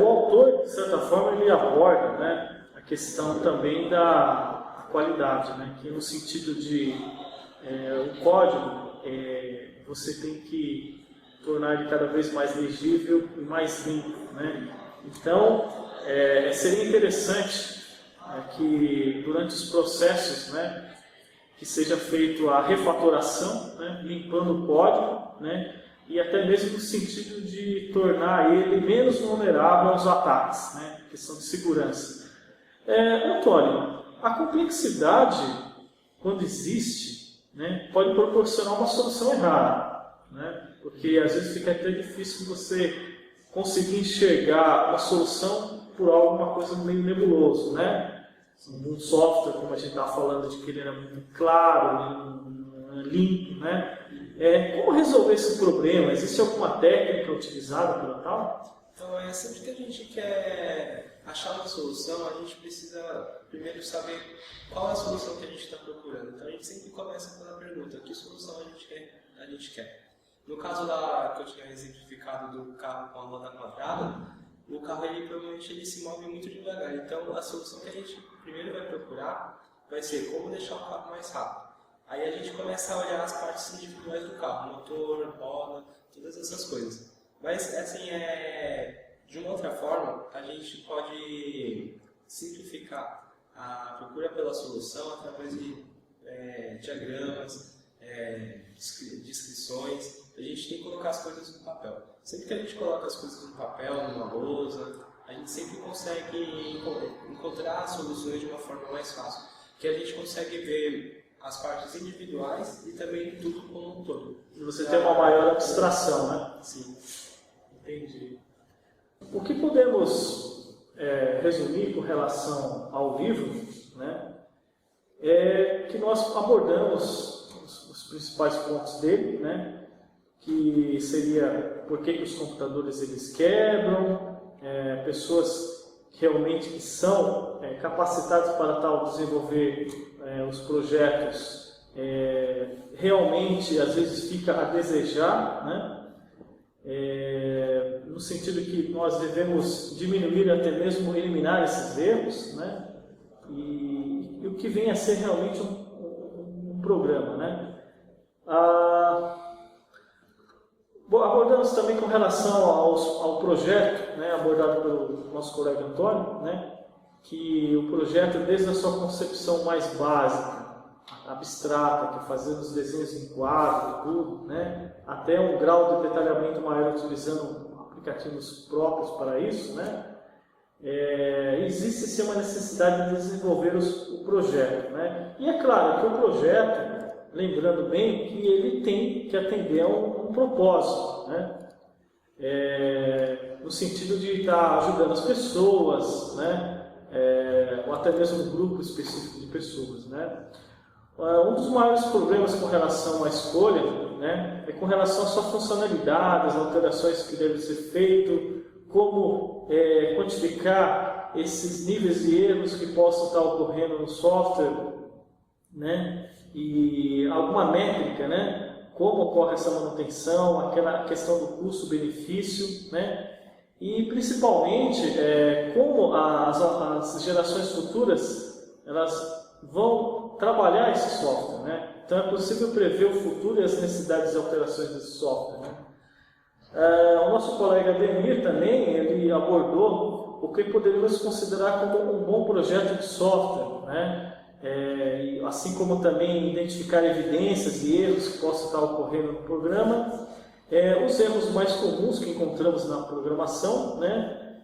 O autor, de certa forma, ele aborda, né, a questão também da qualidade, né, que no sentido de o código, você tem que tornar ele cada vez mais legível e mais limpo, né? Então, seria interessante que durante os processos, né, que seja feita a refatoração, né, limpando o código, né, e até mesmo no sentido de tornar ele menos vulnerável aos ataques, né, questão de segurança. Antônio, a complexidade, quando existe, né, pode proporcionar uma solução errada, né, porque às vezes fica até difícil você conseguir enxergar uma solução por alguma coisa meio nebuloso, né? Um software, como a gente estava falando, de que ele era muito claro, limpo, né? Como resolver esse problema? Existe alguma técnica utilizada para tal? Então, sempre que a gente quer achar uma solução, a gente precisa primeiro saber qual é a solução que a gente está procurando. Então, a gente sempre começa pela pergunta: que solução a gente quer? No caso que eu tinha exemplificado do carro com a roda quadrada, o carro provavelmente ele se move muito devagar. Então, a solução que a gente primeiro vai procurar vai ser como deixar o carro mais rápido. Aí a gente começa a olhar as partes individuais do carro, motor, roda, todas essas coisas. Mas, assim, de uma outra forma, a gente pode simplificar a procura pela solução através de diagramas, descrições. A gente tem que colocar as coisas no papel. Sempre que a gente coloca as coisas no papel, numa lousa, a gente sempre consegue encontrar soluções de uma forma mais fácil. Que a gente consegue ver as partes individuais e também tudo como um todo. E você tem uma maior abstração, né? Sim. Entendi. O que podemos resumir com relação ao livro, né, é que nós abordamos os principais pontos dele, né, que seria por que os computadores eles quebram, pessoas realmente que são capacitadas para tal desenvolver os projetos, realmente às vezes fica a desejar, né? no sentido que nós devemos diminuir, até mesmo eliminar esses erros, né? E o que vem a ser realmente um programa, né? Abordamos também com relação ao projeto, né, abordado pelo nosso colega Antônio, né, que o projeto, desde a sua concepção mais básica, abstrata, que é fazer os desenhos em quadro, tudo, né, até um grau de detalhamento maior utilizando aplicativos próprios para isso, né, existe sim uma necessidade de desenvolver o projeto, né, e é claro que o projeto, lembrando bem que ele tem que atender a um propósito, né? No sentido de estar ajudando as pessoas, né? Ou até mesmo um grupo específico de pessoas, né? Um dos maiores problemas com relação à escolha, né, é com relação às suas funcionalidades, as alterações que devem ser feitas, como quantificar esses níveis de erros que possam estar ocorrendo no software, né? E alguma métrica, né? Como ocorre essa manutenção, aquela questão do custo-benefício, né? E principalmente como as gerações futuras elas vão trabalhar esse software, né? Então é possível prever o futuro e as necessidades e alterações desse software, né? O nosso colega Ademir também ele abordou o que poderíamos considerar como um bom projeto de software, né? Assim como também identificar evidências e erros que possam estar ocorrendo no programa, os erros mais comuns que encontramos na programação, né?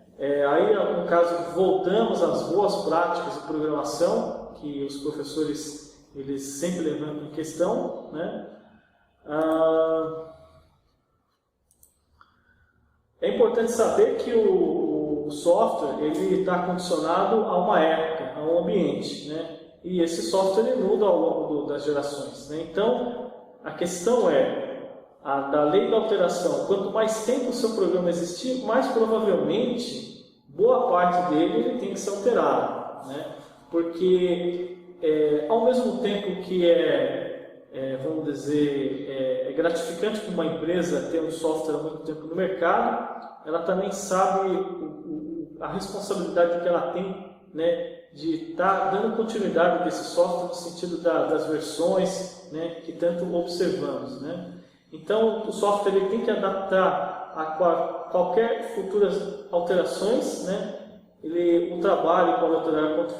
Aí no caso voltamos às boas práticas de programação que os professores eles sempre levantam em questão, né? É importante saber que o software ele está condicionado a uma época, a um ambiente, né? E esse software ele muda ao longo das gerações, né? Então, a questão da lei da alteração. Quanto mais tempo o seu programa existir, mais provavelmente, boa parte dele ele tem que ser alterado, né? Porque, ao mesmo tempo que vamos dizer, é gratificante para uma empresa ter um software há muito tempo no mercado, ela também sabe a responsabilidade que ela tem, né, de estar dando continuidade desse software no sentido das versões, né, que tanto observamos, né? Então, o software ele tem que adaptar a qualquer futuras alterações, né? O trabalho pode alterar quanto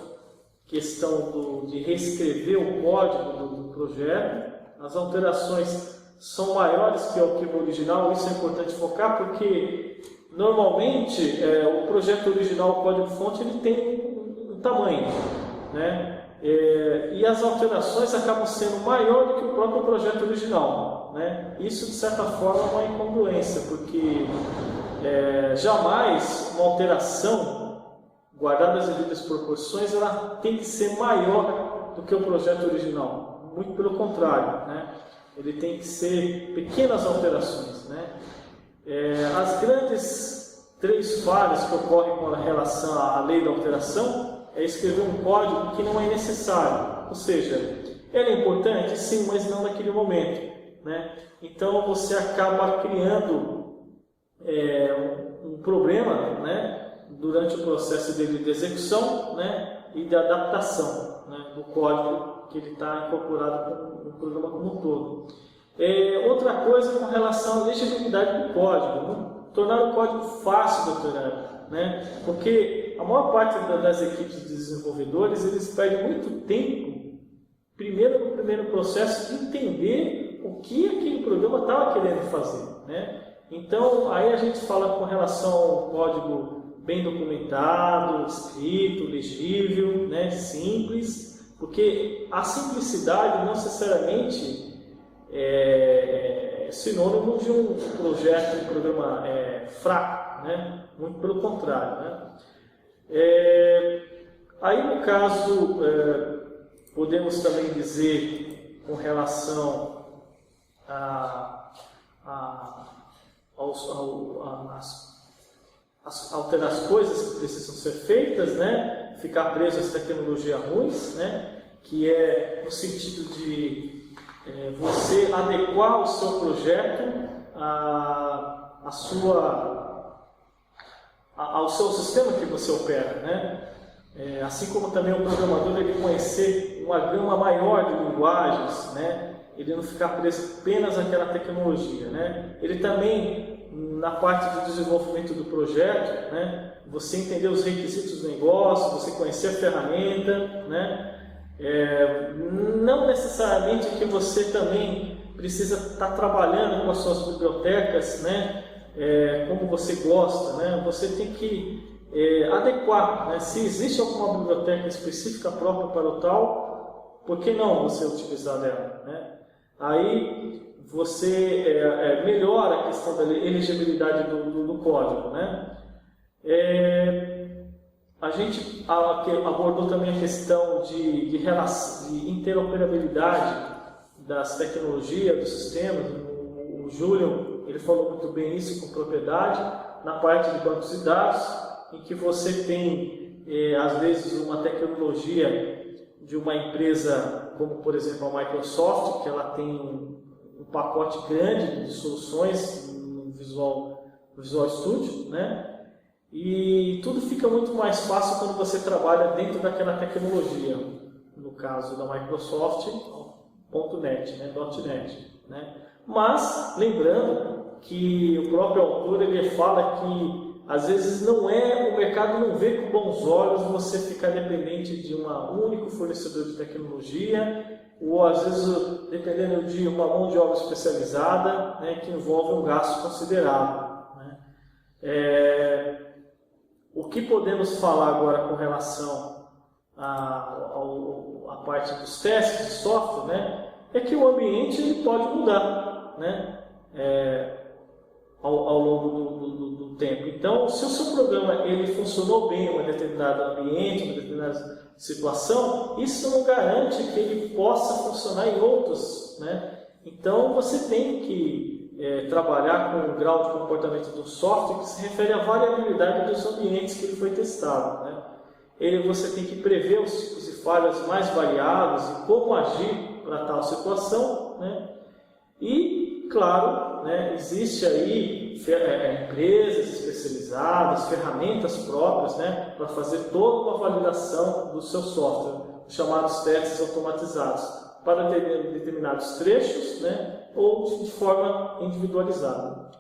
questão de reescrever o código do projeto. As alterações são maiores que o arquivo original, isso é importante focar, porque normalmente o projeto original, o código-fonte, ele tem um tamanho, né? E as alterações acabam sendo maior do que o próprio projeto original, né? Isso, de certa forma, é uma incongruência, porque jamais uma alteração, guardada as devidas proporções, ela tem que ser maior do que o projeto original. Muito pelo contrário, né? Ele tem que ser pequenas alterações, né? As grandes 3 falhas que ocorrem com relação à lei da alteração é escrever um código que não é necessário, ou seja, ele é importante, sim, mas não naquele momento, né? Então você acaba criando um problema, né, durante o processo de execução, né, e de adaptação, né, do código que ele está incorporado no programa como um todo. Outra coisa com relação à legibilidade do código, né? Tornar o código fácil de alterar, né? Porque a maior parte das equipes de desenvolvedores eles perdem muito tempo, no primeiro processo, de entender o que aquele programa estava querendo fazer, né? Então, aí a gente fala com relação ao código bem documentado, escrito, legível, né? Simples, porque a simplicidade não necessariamente é sinônimo de um projeto, um programa fraco, né? Muito pelo contrário, né? Aí no caso, podemos também dizer com relação alterar as coisas que precisam ser feitas, né? Ficar preso às tecnologias ruins, né? Que é no sentido de você adequar o seu projeto à sua ao seu sistema que você opera, né? Assim como também o programador ele conhecer uma gama maior de linguagens, né? Ele não ficar preso apenas àquela tecnologia, né? Ele também, na parte de desenvolvimento do projeto, né? Você entender os requisitos do negócio, você conhecer a ferramenta, né? Não necessariamente que você também precisa estar trabalhando com as suas bibliotecas, né? Como você gosta, né? Você tem que adequar, né? Se existe alguma biblioteca específica própria para o tal, por que não você utilizar dela, né? Aí você melhora a questão da elegibilidade do código, né? A gente abordou também a questão de interoperabilidade das tecnologias, dos sistemas. O Júlio ele falou muito bem isso com propriedade, na parte de bancos de dados, em que você tem, às vezes, uma tecnologia de uma empresa, como por exemplo a Microsoft, que ela tem um pacote grande de soluções no Visual Studio, né? E tudo fica muito mais fácil quando você trabalha dentro daquela tecnologia, no caso da Microsoft, .NET, né? .NET, né? Mas, lembrando que o próprio autor ele fala que às vezes o mercado não vê com bons olhos você ficar dependente de um único fornecedor de tecnologia, ou às vezes dependendo de uma mão de obra especializada, né, que envolve um gasto considerável, né? O que podemos falar agora com relação à parte dos testes de software, né, é que o ambiente ele pode mudar, né, ao longo do tempo. Então, se o seu programa ele funcionou bem em um determinado ambiente, em uma determinada situação, isso não garante que ele possa funcionar em outros, né? Então, você tem que trabalhar com o grau de comportamento do software que se refere à variabilidade dos ambientes que ele foi testado, né? Você tem que prever os tipos de falhas mais variados e como agir para tal situação, né? E, claro, né, existe aí empresas especializadas, ferramentas próprias, né, para fazer toda uma validação do seu software, chamados testes automatizados, para determinados trechos, né, ou de forma individualizada.